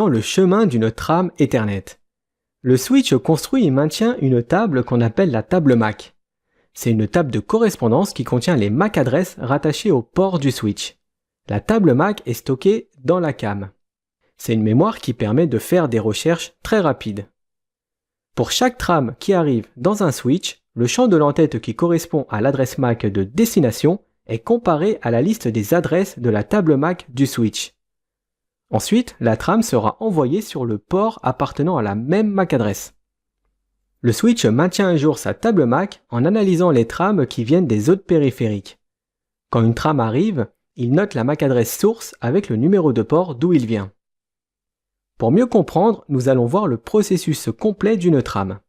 le chemin d'une trame Ethernet. Le switch construit et maintient une table qu'on appelle la table MAC. C'est une table de correspondance qui contient les MAC adresses rattachées au port du switch. La table MAC est stockée dans la CAM. C'est une mémoire qui permet de faire des recherches très rapides. Pour chaque trame qui arrive dans un switch, le champ de l'entête qui correspond à l'adresse MAC de destination est comparé à la liste des adresses de la table MAC du switch. Ensuite, la trame sera envoyée sur le port appartenant à la même MAC adresse. Le switch maintient à jour sa table MAC en analysant les trames qui viennent des autres périphériques. Quand une trame arrive, il note la MAC adresse source avec le numéro de port d'où il vient. Pour mieux comprendre, nous allons voir le processus complet d'une trame.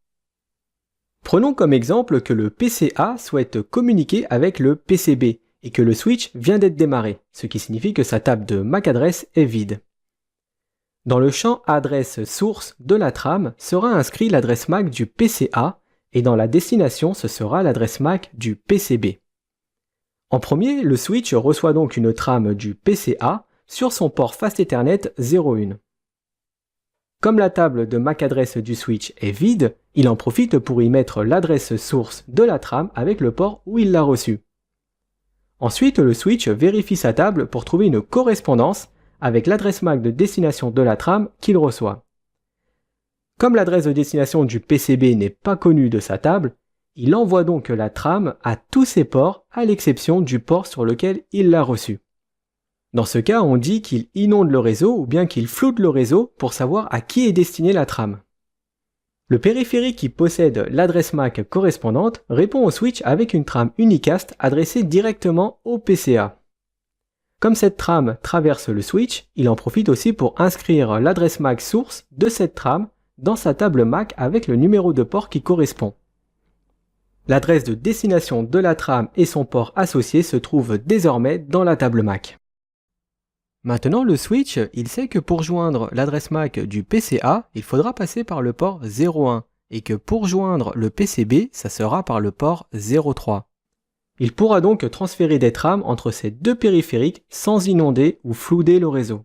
Prenons comme exemple que le PCA souhaite communiquer avec le PCB et que le switch vient d'être démarré, ce qui signifie que sa table de MAC adresse est vide. Dans le champ adresse source de la trame sera inscrit l'adresse MAC du PCA et dans la destination ce sera l'adresse MAC du PCB. En premier, le switch reçoit donc une trame du PCA sur son port Fast Ethernet 01. Comme la table de MAC adresse du switch est vide, il en profite pour y mettre l'adresse source de la trame avec le port où il l'a reçue. Ensuite, le switch vérifie sa table pour trouver une correspondance avec l'adresse MAC de destination de la trame qu'il reçoit. Comme l'adresse de destination du PCB n'est pas connue de sa table, il envoie donc la trame à tous ses ports à l'exception du port sur lequel il l'a reçue. Dans ce cas, on dit qu'il inonde le réseau ou bien qu'il floute le réseau pour savoir à qui est destinée la trame. Le périphérique qui possède l'adresse MAC correspondante répond au switch avec une trame unicast adressée directement au PCA. Comme cette trame traverse le switch, il en profite aussi pour inscrire l'adresse MAC source de cette trame dans sa table MAC avec le numéro de port qui correspond. L'adresse de destination de la trame et son port associé se trouvent désormais dans la table MAC. Maintenant, le switch, il sait que pour joindre l'adresse MAC du PCA, il faudra passer par le port 01 et que pour joindre le PCB, ça sera par le port 03. Il pourra donc transférer des trames entre ces deux périphériques sans inonder ou flouder le réseau.